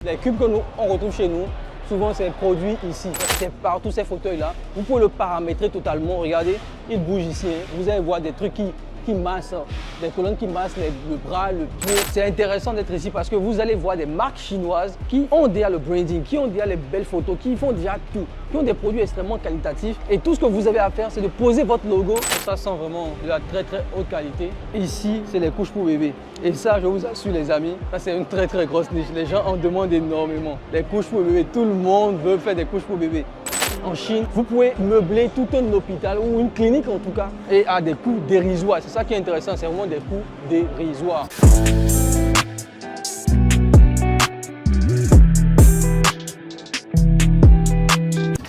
Les cubes que on retrouve chez nous, souvent c'est produit ici. C'est partout ces fauteuils-là. Vous pouvez le paramétrer totalement. Regardez, il bouge ici. Hein. Vous allez voir des trucs qui massent, des colonnes qui massent le bras, le pied. C'est intéressant d'être ici parce que vous allez voir des marques chinoises qui ont déjà le branding, qui ont déjà les belles photos, qui font déjà tout, qui ont des produits extrêmement qualitatifs. Et tout ce que vous avez à faire, c'est de poser votre logo. Ça sent vraiment de la très haute qualité. Ici, c'est les couches pour bébé. Et ça, je vous assure les amis, ça c'est une très grosse niche. Les gens en demandent énormément. Les couches pour bébé, tout le monde veut faire des couches pour bébé. En Chine, vous pouvez meubler tout un hôpital ou une clinique en tout cas et à des coûts dérisoires. C'est ça qui est intéressant, c'est vraiment des coûts dérisoires.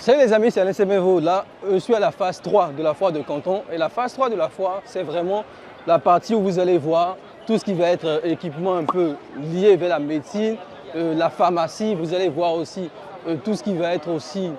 Salut les amis, c'est Alain Semevo. Là, je suis à la phase 3 de la foire de Canton. Et la phase 3 de la foire, c'est vraiment la partie où vous allez voir tout ce qui va être équipement un peu lié vers la médecine, la pharmacie. Vous allez voir aussi tout ce qui va être aussi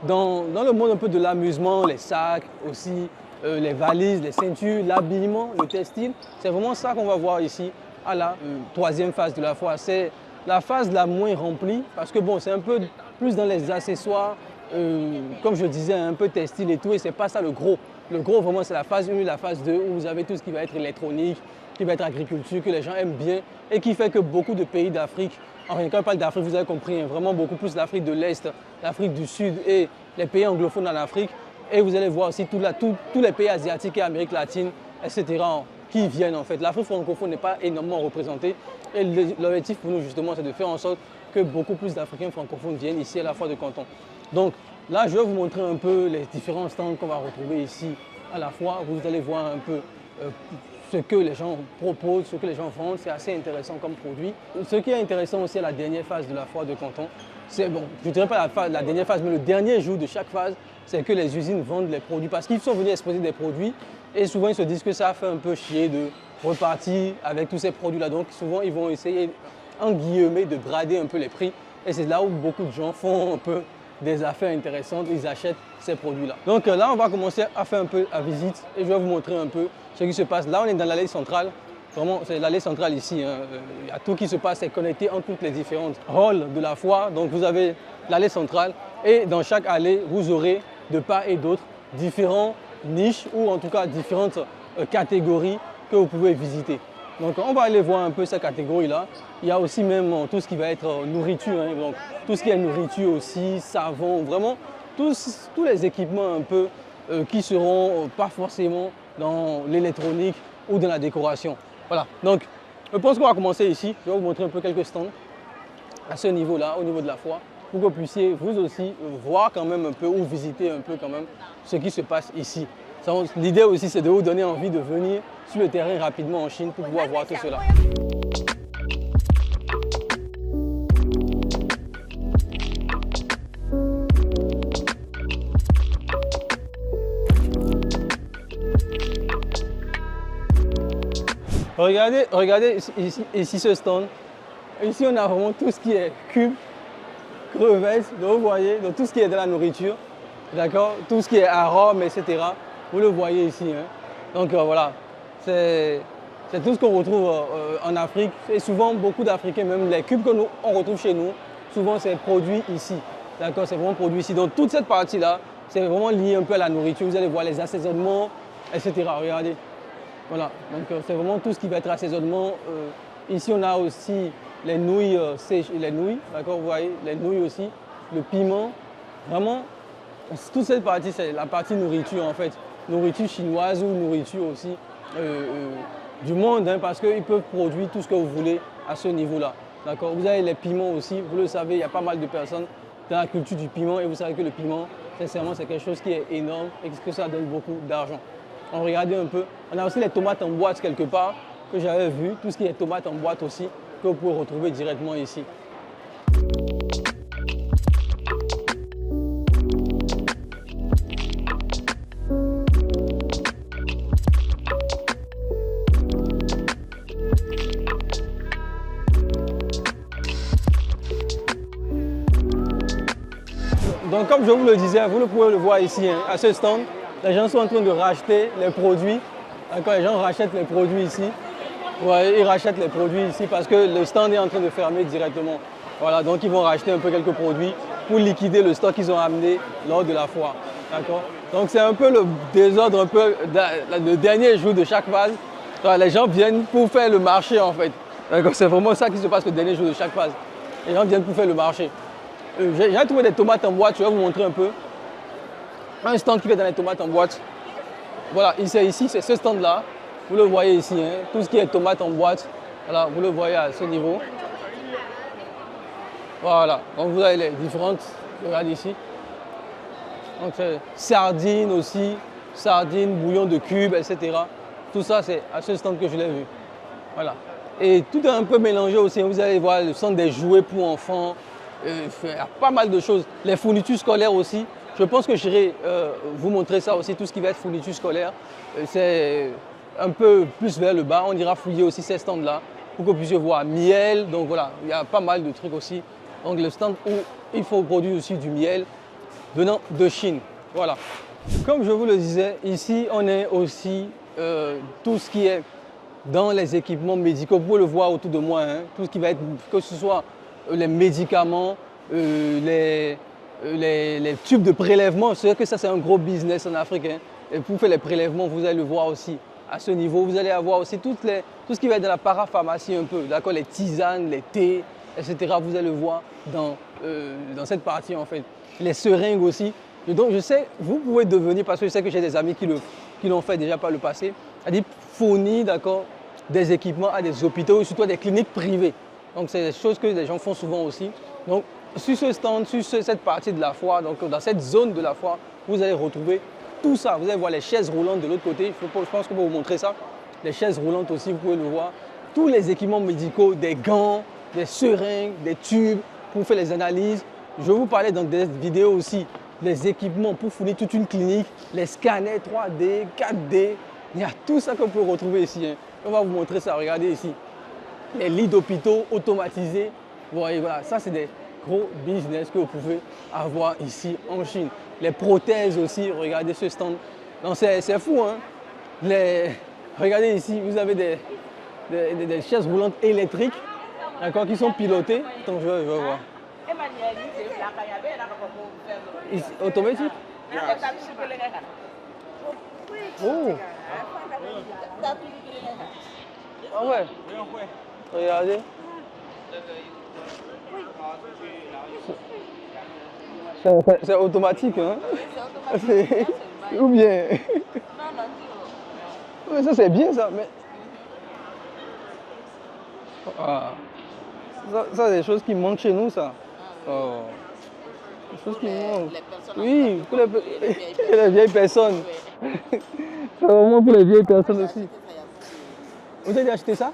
dans le monde un peu de l'amusement, les sacs aussi, les valises, les ceintures, l'habillement, le textile. C'est vraiment ça qu'on va voir ici à la troisième phase de la foire. C'est la phase la moins remplie parce que bon, c'est un peu plus dans les accessoires, comme je disais, un peu textile et tout, et c'est pas ça le gros. Le gros vraiment c'est la phase 1, la phase 2 où vous avez tout ce qui va être électronique, qui va être agriculture, que les gens aiment bien et qui fait que beaucoup de pays d'Afrique, enfin quand on parle d'Afrique, vous avez compris, hein, vraiment beaucoup plus l'Afrique de l'Est, l'Afrique du Sud et les pays anglophones en Afrique. Et vous allez voir aussi tous les pays asiatiques et Amérique latine, etc. qui viennent en fait. L'Afrique francophone n'est pas énormément représentée et l'objectif pour nous justement c'est de faire en sorte que beaucoup plus d'Africains francophones viennent ici à la foire de Canton. Donc là je vais vous montrer un peu les différents stands qu'on va retrouver ici à la foire. Vous allez voir un peu ce que les gens proposent, ce que les gens vendent, c'est assez intéressant comme produit. Ce qui est intéressant aussi à la dernière phase de la foire de Canton, c'est bon, je ne dirais pas la dernière phase, mais le dernier jour de chaque phase, c'est que les usines vendent les produits parce qu'ils sont venus exposer des produits et souvent ils se disent que ça fait un peu chier de repartir avec tous ces produits-là. Donc souvent ils vont essayer, en guillemets, de brader un peu les prix et c'est là où beaucoup de gens font un peu des affaires intéressantes, ils achètent ces produits-là. Donc là, on va commencer à faire un peu la visite et je vais vous montrer un peu ce qui se passe. Là, on est dans l'allée centrale. Vraiment, c'est l'allée centrale ici. Hein. Il y a tout qui se passe, c'est connecté en toutes les différentes halls de la foire. Donc vous avez l'allée centrale et dans chaque allée, vous aurez de part et d'autre différentes niches ou en tout cas différentes catégories que vous pouvez visiter. Donc on va aller voir un peu ces catégories-là. Il y a aussi même tout ce qui va être nourriture, hein. Donc tout ce qui est nourriture aussi, savon, vraiment tous les équipements un peu qui seront pas forcément dans l'électronique ou dans la décoration. Voilà, donc je pense qu'on va commencer ici. Je vais vous montrer un peu quelques stands à ce niveau-là, au niveau de la foire, pour que vous puissiez vous aussi voir quand même un peu ou visiter un peu quand même ce qui se passe ici. L'idée aussi, c'est de vous donner envie de venir sur le terrain rapidement en Chine pour pouvoir voir tout cela. Regardez ici ce stand. Ici, on a vraiment tout ce qui est cubes, crevettes, donc vous voyez, donc tout ce qui est de la nourriture, d'accord, tout ce qui est arômes, etc. Vous le voyez ici. Hein. Donc voilà, c'est tout ce qu'on retrouve en Afrique. Et souvent, beaucoup d'Africains, même les cubes on retrouve chez nous, souvent c'est produit ici. D'accord, c'est vraiment produit ici. Donc toute cette partie-là, c'est vraiment lié un peu à la nourriture. Vous allez voir les assaisonnements, etc. Regardez. Voilà, donc c'est vraiment tout ce qui va être assaisonnement. Ici, on a aussi les nouilles sèches, les nouilles, d'accord, vous voyez, les nouilles aussi, le piment. Vraiment, toute cette partie, c'est la partie nourriture en fait. Nourriture chinoise ou nourriture aussi du monde, hein, parce qu'ils peuvent produire tout ce que vous voulez à ce niveau-là. D'accord. Vous avez les piments aussi, vous le savez, il y a pas mal de personnes dans la culture du piment et vous savez que le piment, sincèrement, c'est quelque chose qui est énorme et que ça donne beaucoup d'argent. On regarde un peu. On a aussi les tomates en boîte quelque part que j'avais vu, tout ce qui est tomates en boîte aussi, que vous pouvez retrouver directement ici. Donc comme je vous le disais, vous pouvez le voir ici, hein, à ce stand, les gens sont en train de racheter les produits. D'accord, les gens rachètent les produits ici. Ouais, ils rachètent les produits ici parce que le stand est en train de fermer directement. Voilà, donc ils vont racheter un peu quelques produits pour liquider le stock qu'ils ont amené lors de la foire. D'accord? Donc c'est un peu le désordre, un peu le dernier jour de chaque phase. Les gens viennent pour faire le marché en fait. C'est vraiment ça qui se passe le dernier jour de chaque phase. Les gens viennent pour faire le marché. J'ai trouvé des tomates en boîte, je vais vous montrer un peu. Un stand qui fait dans les tomates en boîte. Voilà, ici, c'est ce stand-là. Vous le voyez ici, hein, tout ce qui est tomates en boîte. Voilà, vous le voyez à ce niveau. Voilà, donc vous avez les différentes, regardez ici. Donc c'est sardines aussi, sardines, bouillon de cubes, etc. Tout ça, c'est à ce stand que je l'ai vu. Voilà. Et tout est un peu mélangé aussi. Vous allez voir le stand des jouets pour enfants. Il y a pas mal de choses. Les fournitures scolaires aussi. Je pense que j'irai vous montrer ça aussi, tout ce qui va être fourniture scolaire. C'est un peu plus vers le bas. On ira fouiller aussi ces stands-là pour que vous puissiez voir miel. Donc voilà, il y a pas mal de trucs aussi. Donc le stand où il faut produire aussi du miel venant de Chine. Voilà. Comme je vous le disais, ici on est aussi tout ce qui est dans les équipements médicaux. Vous pouvez le voir autour de moi, hein, tout ce qui va être, que ce soit les médicaments, les tubes de prélèvement. C'est vrai que ça c'est un gros business en Afrique. Hein. Et pour faire les prélèvements, vous allez le voir aussi à ce niveau. Vous allez avoir aussi tout ce qui va être dans la parapharmacie un peu, d'accord, les tisanes, les thés, etc. Vous allez le voir dans cette partie en fait. Les seringues aussi. Et donc je sais, vous pouvez devenir, parce que je sais que j'ai des amis qui l'ont fait déjà par le passé, c'est-à-dire fournir, d'accord, des équipements à des hôpitaux, surtout à des cliniques privées. Donc c'est des choses que les gens font souvent aussi. Donc sur ce stand, sur cette partie de la foire, donc dans cette zone de la foire, vous allez retrouver tout ça. Vous allez voir les chaises roulantes de l'autre côté. Je pense que je peux vous montrer ça. Les chaises roulantes aussi, vous pouvez le voir. Tous les équipements médicaux, des gants, des seringues, des tubes pour faire les analyses. Je vais vous parler dans des vidéos aussi des équipements pour fournir toute une clinique, les scanners 3D, 4D. Il y a tout ça que vous pouvez retrouver ici. Hein. On va vous montrer ça. Regardez ici. Les lits d'hôpitaux automatisés. Vous voyez, voilà, ça c'est des gros business que vous pouvez avoir ici en Chine. Les prothèses aussi, regardez ce stand. C'est fou, hein. Regardez ici, vous avez des chaises roulantes électriques, d'accord, qui sont pilotées. Attends, je vais voir. Ici, automatique? Oh! Ah ouais. Regardez. C'est automatique, hein? Ou bien. Ouais, ça c'est bien ça, mais. Ah. Ça c'est des choses qui manquent chez nous, ça. Oh. Des choses qui manquent. Oui, pour les vieilles personnes. C'est vraiment pour les vieilles personnes aussi. Vous avez acheté ça?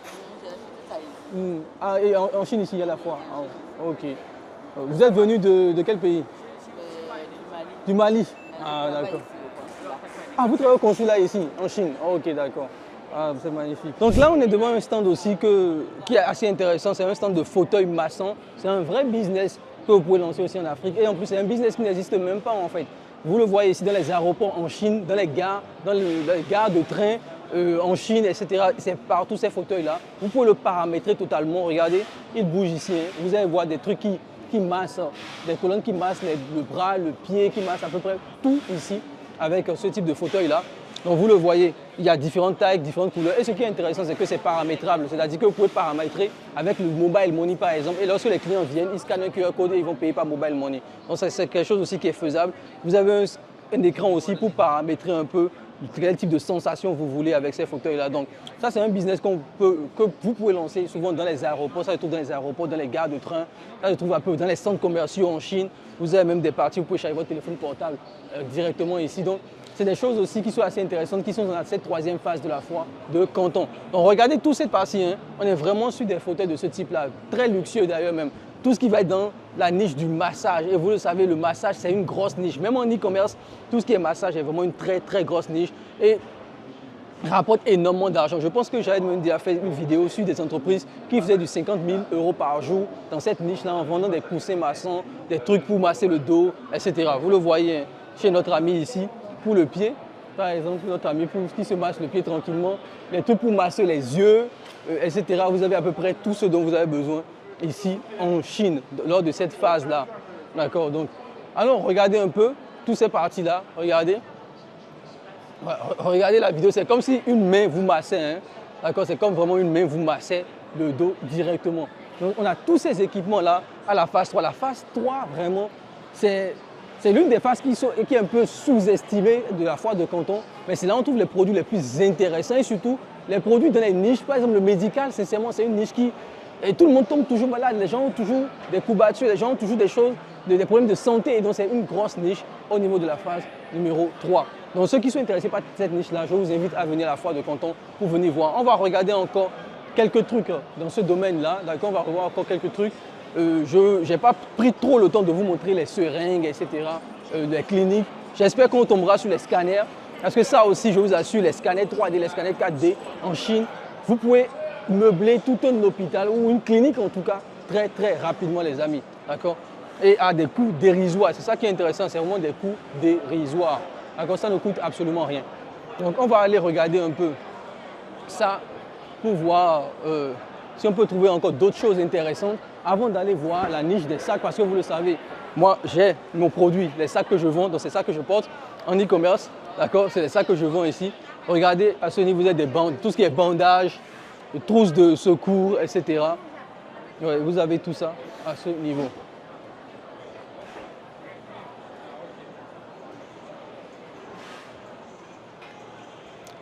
Ah, et en Chine, ici, il y a la foire. Ah, ok. Vous êtes venu de quel pays? Du Mali. Ah, d'accord. Ah, vous travaillez au consulat ici, en Chine. Oh, ok, d'accord. Ah, c'est magnifique. Donc là, on est devant un stand aussi qui est assez intéressant. C'est un stand de fauteuils maçons. C'est un vrai business que vous pouvez lancer aussi en Afrique. Et en plus, c'est un business qui n'existe même pas, en fait. Vous le voyez ici dans les aéroports en Chine, dans les gares de train en Chine, etc. C'est partout ces fauteuils-là. Vous pouvez le paramétrer totalement. Regardez, il bouge ici. Hein. Vous allez voir des trucs qui massent, des colonnes qui massent le bras, le pied, qui massent à peu près tout ici avec ce type de fauteuil-là. Donc vous le voyez, il y a différentes tailles, différentes couleurs. Et ce qui est intéressant, c'est que c'est paramétrable. C'est-à-dire que vous pouvez paramétrer avec le mobile money par exemple. Et lorsque les clients viennent, ils scannent un QR code et ils vont payer par mobile money. Donc c'est quelque chose aussi qui est faisable. Vous avez un écran aussi pour paramétrer un peu quel type de sensation vous voulez avec ces fauteuils-là. Donc ça, c'est un business que vous pouvez lancer souvent dans les aéroports. Ça se trouve dans les aéroports, dans les gares de train. Ça se trouve un peu dans les centres commerciaux en Chine. Vous avez même des parties où vous pouvez charger votre téléphone portable directement ici. Donc c'est des choses aussi qui sont assez intéressantes, qui sont dans cette troisième phase de la foire de Canton. Donc regardez toute cette partie, hein. On est vraiment sur des fauteuils de ce type-là, très luxueux d'ailleurs même. Tout ce qui va être dans la niche du massage. Et vous le savez, le massage, c'est une grosse niche. Même en e-commerce, tout ce qui est massage est vraiment une très, très grosse niche et rapporte énormément d'argent. Je pense que j'avais même déjà fait une vidéo sur des entreprises qui faisaient du 50 000 € par jour dans cette niche-là en vendant des coussins maçons, des trucs pour masser le dos, etc. Vous le voyez hein, chez notre ami ici, pour le pied. Par exemple, notre ami qui se masse le pied tranquillement, les trucs pour masser les yeux, etc. Vous avez à peu près tout ce dont vous avez besoin ici en Chine, lors de cette phase-là. D'accord? Donc, allons regarder un peu toutes ces parties-là. Regardez. Regardez la vidéo, c'est comme si une main vous massait. Hein? D'accord? C'est comme vraiment une main vous massait le dos directement. Donc, on a tous ces équipements-là à la phase 3. La phase 3, vraiment, c'est l'une des phases qui est un peu sous-estimée de la foire de Canton. Mais c'est là où on trouve les produits les plus intéressants et surtout les produits dans les niches. Par exemple, le médical, sincèrement, c'est une niche qui... Et tout le monde tombe toujours malade. Les gens ont toujours des courbatures, les gens ont toujours des choses, des problèmes de santé. Et donc, c'est une grosse niche au niveau de la phase numéro 3. Donc, ceux qui sont intéressés par cette niche-là, je vous invite à venir à la foire de Canton pour venir voir. On va regarder encore quelques trucs dans ce domaine-là. D'accord, on va revoir encore quelques trucs. Je n'ai pas pris trop le temps de vous montrer les seringues, etc., les cliniques. J'espère qu'on tombera sur les scanners. Parce que ça aussi, je vous assure, les scanners 3D, les scanners 4D en Chine, vous pouvez meubler tout un hôpital ou une clinique en tout cas très très rapidement les amis. D'accord? Et à des coûts dérisoires. C'est ça qui est intéressant, c'est vraiment des coûts dérisoires. D'accord? Ça ne coûte absolument rien. Donc on va aller regarder un peu ça pour voir si on peut trouver encore d'autres choses intéressantes avant d'aller voir la niche des sacs. Parce que vous le savez, moi j'ai mon produit, les sacs que je vends, donc c'est ça que je porte en e-commerce. D'accord? C'est les sacs que je vends ici. Regardez, à ce niveau, vous avez des bandes, tout ce qui est bandage, trousses de secours, etc. Ouais, vous avez tout ça à ce niveau.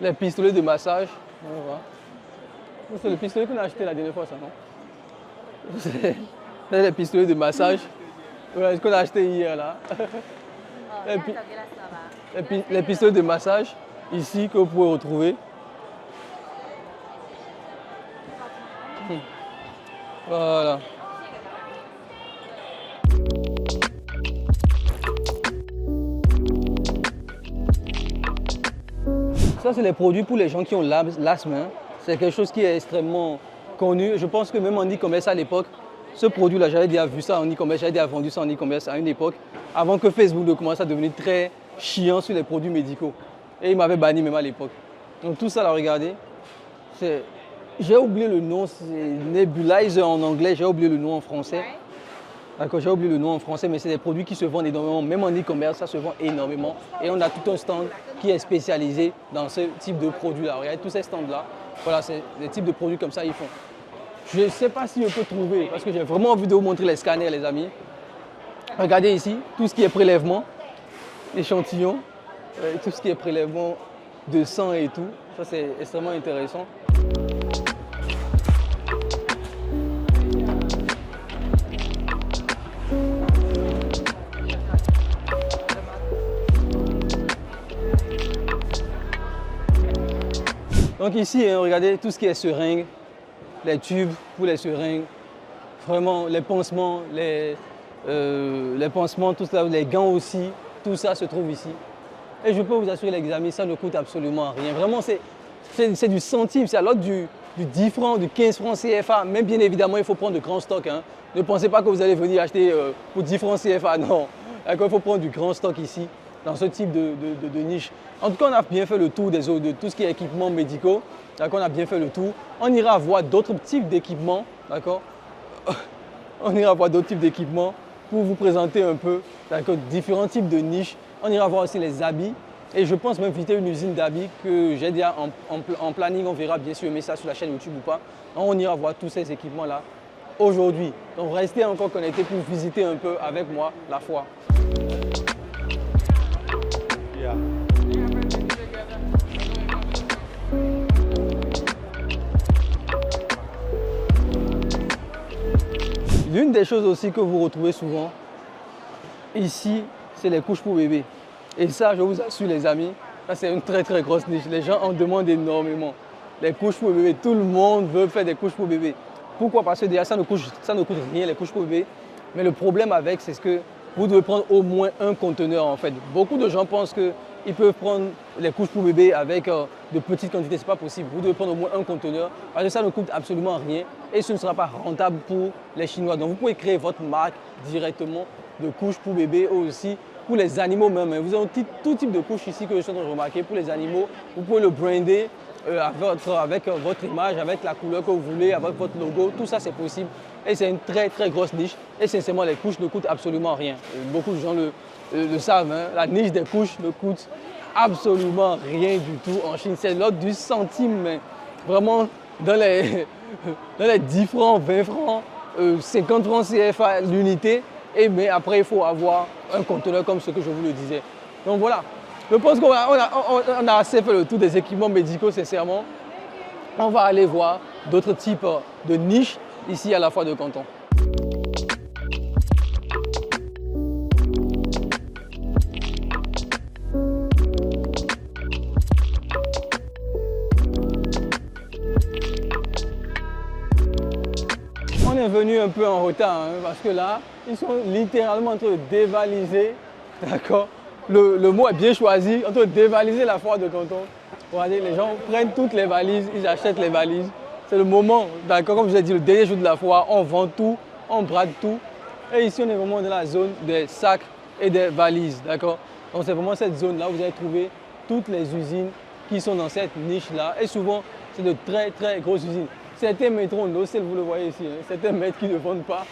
Les pistolets de massage. C'est le pistolet qu'on a acheté la dernière fois, ça, non? C'est les pistolets de massage. Ouais, ce qu'on a acheté hier, là. Les pistolets de massage, ici, que vous pouvez retrouver. Voilà. Ça, c'est les produits pour les gens qui ont l'asthme. Hein. C'est quelque chose qui est extrêmement connu. Je pense que même en e-commerce à l'époque, ce produit-là, j'avais déjà vu ça en e-commerce, j'avais déjà vendu ça en e-commerce à une époque, avant que Facebook ne commence à devenir très chiant sur les produits médicaux. Et il m'avait banni même à l'époque. Donc tout ça, là, regardez, j'ai oublié le nom, c'est Nebulizer en anglais, j'ai oublié le nom en français. D'accord, j'ai oublié le nom en français, mais c'est des produits qui se vendent énormément, même en e-commerce, ça se vend énormément. Et on a tout un stand qui est spécialisé dans ce type de produits-là. Regardez tous ces stands-là, voilà, c'est des types de produits comme ça, ils font. Je ne sais pas si je peux trouver, parce que j'ai vraiment envie de vous montrer les scanners, les amis. Regardez ici, tout ce qui est prélèvement, échantillons, tout ce qui est prélèvement de sang et tout. Ça, c'est extrêmement intéressant. Donc ici, hein, regardez tout ce qui est seringues, les tubes pour les seringues, vraiment les pansements, tout ça, les gants aussi, tout ça se trouve ici. Et je peux vous assurer les amis, ça ne coûte absolument rien. Vraiment, c'est du centime, c'est à l'ordre du 10 francs, du 15 francs CFA. Mais bien évidemment, il faut prendre de grands stocks. Hein. Ne pensez pas que vous allez venir acheter pour 10 francs CFA, non. Il faut prendre du grand stock ici, dans ce type de niche. En tout cas, on a bien fait le tour de tout ce qui est équipements médicaux. D'accord, on a bien fait le tour. On ira voir d'autres types d'équipements. D'accord. On ira voir d'autres types d'équipements pour vous présenter un peu différents types de niches. On ira voir aussi les habits. Et je pense même visiter une usine d'habits que j'ai déjà en planning. On verra bien sûr mais ça sur la chaîne YouTube ou pas. On ira voir tous ces équipements-là aujourd'hui. Donc restez encore connectés pour visiter un peu avec moi la foire. Yeah. L'une des choses aussi que vous retrouvez souvent ici, c'est les couches pour bébés. Et ça, je vous assure les amis, ça c'est une très très grosse niche. Les gens en demandent énormément. Les couches pour bébés, tout le monde veut faire des couches pour bébés. Pourquoi? Parce que déjà ça ne coûte rien les couches pour bébés. Mais le problème avec, c'est que vous devez prendre au moins un conteneur en fait. Beaucoup de gens pensent qu'ils peuvent prendre les couches pour bébés avec de petites quantités. Ce n'est pas possible. Vous devez prendre au moins un conteneur parce que ça ne coûte absolument rien et ce ne sera pas rentable pour les Chinois. Donc vous pouvez créer votre marque directement de couches pour bébés aussi. Pour les animaux même, vous avez tout type de couches ici que je suis en train de remarquer. Pour les animaux, vous pouvez le brander avec votre image, avec la couleur que vous voulez, avec votre logo. Tout ça, c'est possible et c'est une très très grosse niche. Et sincèrement, les couches ne coûtent absolument rien. Beaucoup de gens le savent, hein. La niche des couches ne coûte absolument rien du tout en Chine. C'est l'ordre du centime, mais vraiment dans les, dans les 10 francs, 20 francs, 50 francs CFA l'unité. Mais après, il faut avoir un conteneur comme ce que je vous le disais. Donc voilà, je pense qu'on a assez fait le tour des équipements médicaux, sincèrement. On va aller voir d'autres types de niches ici à la foire de Canton. On est venu un peu en retard, hein, parce que là, ils sont littéralement en train de dévaliser, d'accord? Le mot est bien choisi, en train de dévaliser la foire de Canton. Regardez, les gens prennent toutes les valises, ils achètent les valises. C'est le moment, d'accord? Comme je vous ai dit, le dernier jour de la foire, on vend tout, on brade tout. Et ici, on est vraiment dans la zone des sacs et des valises, d'accord? Donc c'est vraiment cette zone-là où vous allez trouver toutes les usines qui sont dans cette niche-là. Et souvent, c'est de très très grosses usines. Certains mettront l'océan, vous le voyez ici, hein. Certains mettent qui ne vendent pas,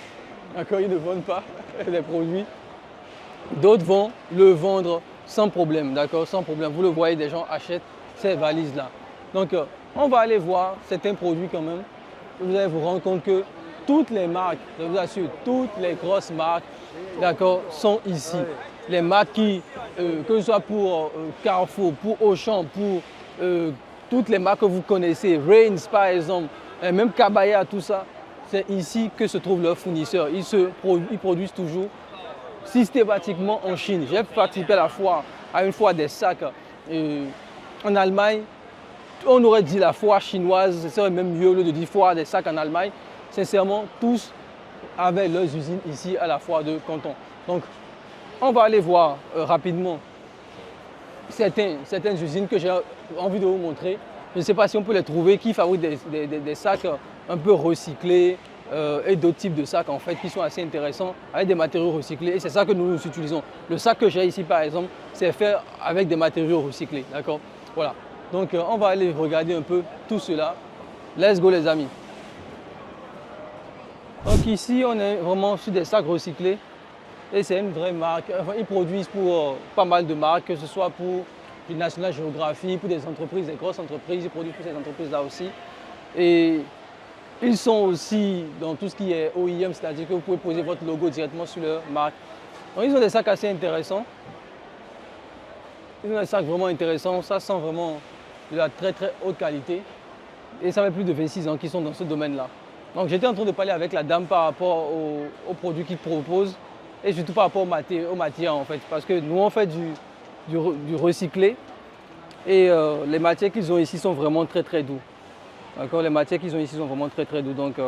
d'accord? Ils ne vendent pas les produits. D'autres vont le vendre sans problème, d'accord? Sans problème. Vous le voyez, des gens achètent ces valises-là. Donc, on va aller voir certains produits quand même. Vous allez vous rendre compte que toutes les marques, je vous assure, toutes les grosses marques, d'accord, sont ici. Les marques qui, que ce soit pour Carrefour, pour Auchan, pour toutes les marques que vous connaissez, Reigns par exemple, et même Kabaya, tout ça, c'est ici que se trouvent leurs fournisseurs. Ils produisent toujours systématiquement en Chine. J'ai participé à une foire des sacs en Allemagne. On aurait dit la foire chinoise, ce serait même mieux au lieu de dire foire des sacs en Allemagne. Sincèrement, tous avaient leurs usines ici à la foire de Canton. Donc, on va aller voir rapidement certaines usines que j'ai envie de vous montrer. Je ne sais pas si on peut les trouver, qui fabriquent des sacs un peu recyclés et d'autres types de sacs en fait qui sont assez intéressants avec des matériaux recyclés. Et c'est ça que nous utilisons. Le sac que j'ai ici par exemple, c'est fait avec des matériaux recyclés. D'accord? Voilà. Donc on va aller regarder un peu tout cela. Let's go les amis. Donc ici on est vraiment sur des sacs recyclés. Et c'est une vraie marque. Enfin, ils produisent pour pas mal de marques, que ce soit pour du National Geographic, pour des entreprises, des grosses entreprises. Ils produisent pour ces entreprises-là aussi. Et ils sont aussi dans tout ce qui est OEM, c'est-à-dire que vous pouvez poser votre logo directement sur leur marque. Donc ils ont des sacs assez intéressants. Ils ont des sacs vraiment intéressants. Ça sent vraiment de la très très haute qualité. Et ça fait plus de 26 ans qu'ils sont dans ce domaine-là. Donc j'étais en train de parler avec la dame par rapport aux produits qu'ils proposent. Et surtout par rapport aux matières en fait, parce que nous on fait du recyclé et les matières qu'ils ont ici sont vraiment très très doux. D'accord, les matières qu'ils ont ici sont vraiment très très doux. Donc,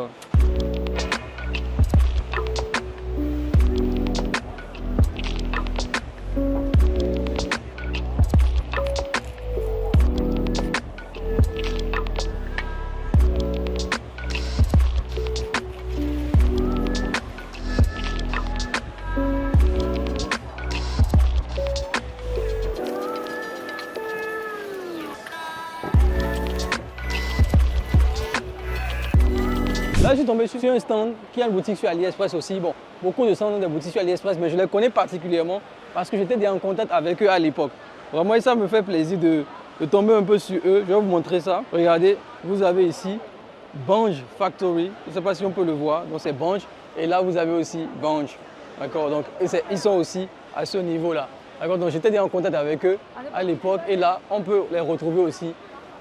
là, je suis tombé sur un stand qui a une boutique sur AliExpress aussi. Bon, beaucoup de stands ont des boutiques sur AliExpress, mais je les connais particulièrement parce que j'étais déjà en contact avec eux à l'époque. Vraiment, ça me fait plaisir de tomber un peu sur eux. Je vais vous montrer ça. Regardez, vous avez ici Banj Factory. Je ne sais pas si on peut le voir. Donc, c'est Banj. Et là, vous avez aussi Banj. D'accord. Donc, ils sont aussi à ce niveau-là. D'accord. Donc, j'étais déjà en contact avec eux à l'époque. Et là, on peut les retrouver aussi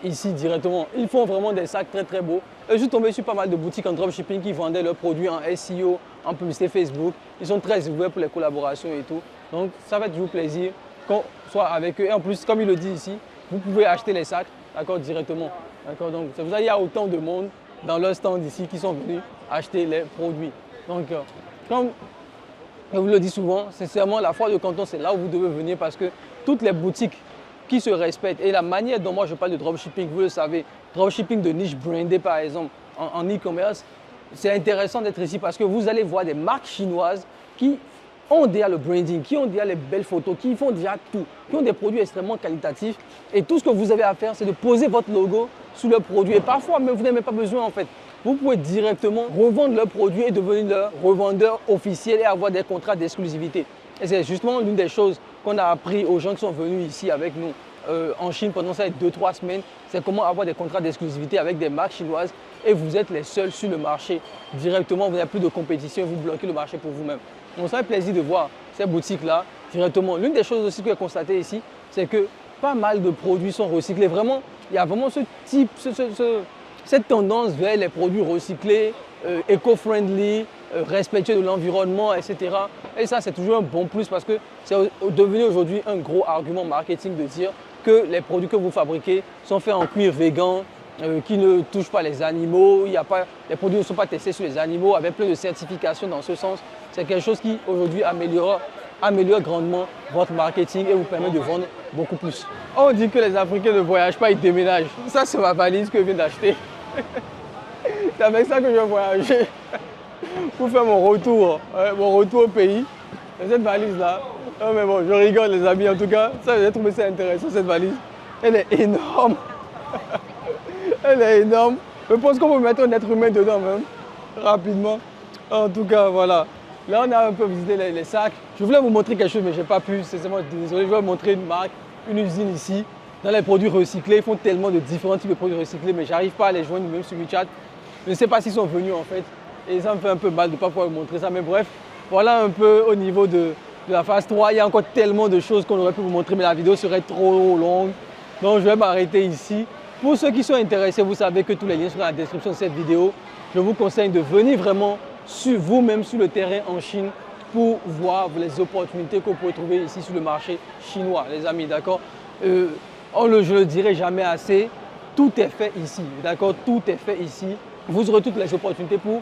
ici directement. Ils font vraiment des sacs très très beaux. Et je suis tombé sur pas mal de boutiques en dropshipping qui vendaient leurs produits en SEO, en publicité Facebook. Ils sont très ouverts pour les collaborations et tout. Donc ça fait toujours plaisir qu'on soit avec eux. Et en plus, comme il le dit ici, vous pouvez acheter les sacs, d'accord, directement. D'accord, donc c'est pour ça qu'il y a autant de monde dans leur stand ici qui sont venus acheter les produits. Donc comme je vous le dis souvent, sincèrement, la foire de Canton, c'est là où vous devez venir parce que toutes les boutiques qui se respectent et la manière dont moi je parle de dropshipping, vous le savez, dropshipping de niche brandé par exemple en e-commerce, c'est intéressant d'être ici parce que vous allez voir des marques chinoises qui ont déjà le branding, qui ont déjà les belles photos, qui font déjà tout, qui ont des produits extrêmement qualitatifs et tout ce que vous avez à faire, c'est de poser votre logo sous le produit et parfois même vous n'avez pas besoin en fait vous pouvez directement revendre leurs produits et devenir leur revendeur officiel et avoir des contrats d'exclusivité. Et c'est justement l'une des choses qu'on a appris aux gens qui sont venus ici avec nous en Chine pendant ces 2-3 semaines. C'est comment avoir des contrats d'exclusivité avec des marques chinoises et vous êtes les seuls sur le marché. Directement, vous n'avez plus de compétition et vous bloquez le marché pour vous-même. Donc ça fait plaisir de voir ces boutiques-là directement. L'une des choses aussi que j'ai constaté ici, c'est que pas mal de produits sont recyclés. Vraiment, il y a vraiment ce type, cette tendance vers les produits recyclés, éco-friendly, respectueux de l'environnement, etc. Et ça, c'est toujours un bon plus parce que c'est devenu aujourd'hui un gros argument marketing de dire que les produits que vous fabriquez sont faits en cuir végan, qui ne touchent pas les animaux. Les produits ne sont pas testés sur les animaux, avec plein de certifications dans ce sens. C'est quelque chose qui aujourd'hui améliore grandement votre marketing et vous permet de vendre beaucoup plus. On dit que les Africains ne voyagent pas, ils déménagent. Ça, c'est ma valise que je viens d'acheter. C'est avec ça que je vais voyager pour faire mon retour au pays. Et cette valise-là, non mais bon, je rigole les amis, en tout cas, ça, j'ai trouvé ça intéressant, cette valise. Elle est énorme. Elle est énorme. Je pense qu'on peut mettre un être humain dedans même, rapidement. En tout cas, voilà. Là, on a un peu visité les sacs. Je voulais vous montrer quelque chose, mais je n'ai pas pu. Désolé, je vais vous montrer une marque, une usine ici. Dans les produits recyclés, ils font tellement de différents types de produits recyclés, mais je n'arrive pas à les joindre même sur WeChat. Je ne sais pas s'ils sont venus en fait. Et ça me fait un peu mal de ne pas pouvoir vous montrer ça. Mais bref, voilà un peu au niveau de la phase 3. Il y a encore tellement de choses qu'on aurait pu vous montrer, mais la vidéo serait trop longue. Donc, je vais m'arrêter ici. Pour ceux qui sont intéressés, vous savez que tous les liens sont dans la description de cette vidéo. Je vous conseille de venir vraiment vous-même sur le terrain en Chine pour voir les opportunités que vous pouvez trouver ici sur le marché chinois, les amis, d'accord? Je ne le dirai jamais assez, tout est fait ici, d'accord? Tout est fait ici. Vous aurez toutes les opportunités pour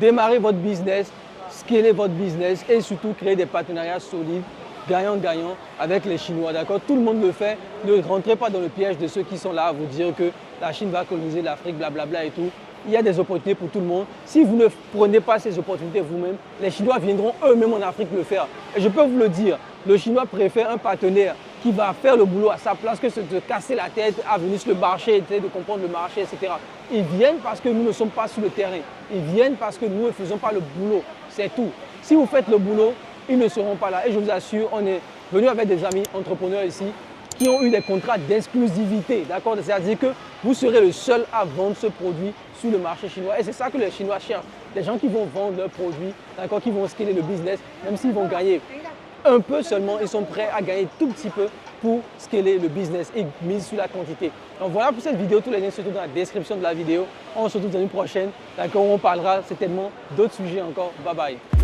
démarrer votre business, scaler votre business et surtout créer des partenariats solides, gagnant-gagnant avec les Chinois, d'accord? Tout le monde le fait. Ne rentrez pas dans le piège de ceux qui sont là à vous dire que la Chine va coloniser l'Afrique, blablabla et tout. Il y a des opportunités pour tout le monde. Si vous ne prenez pas ces opportunités vous-même, les Chinois viendront eux-mêmes en Afrique le faire. Et je peux vous le dire, le Chinois préfère un partenaire qui va faire le boulot à sa place que de casser la tête à venir sur le marché, de comprendre le marché, etc. Ils viennent parce que nous ne sommes pas sur le terrain. Ils viennent parce que nous ne faisons pas le boulot. C'est tout. Si vous faites le boulot, ils ne seront pas là. Et je vous assure, on est venu avec des amis entrepreneurs ici qui ont eu des contrats d'exclusivité, d'accord? C'est-à-dire que vous serez le seul à vendre ce produit sur le marché chinois. Et c'est ça que les Chinois cherchent. Des gens qui vont vendre leurs produits, d'accord, qui vont scaler le business, même s'ils vont gagner un peu seulement, ils sont prêts à gagner tout petit peu pour scaler le business et mise sur la quantité. Donc voilà pour cette vidéo, tous les liens se trouvent dans la description de la vidéo. On se retrouve dans une prochaine, d'accord, on parlera certainement d'autres sujets encore. Bye bye.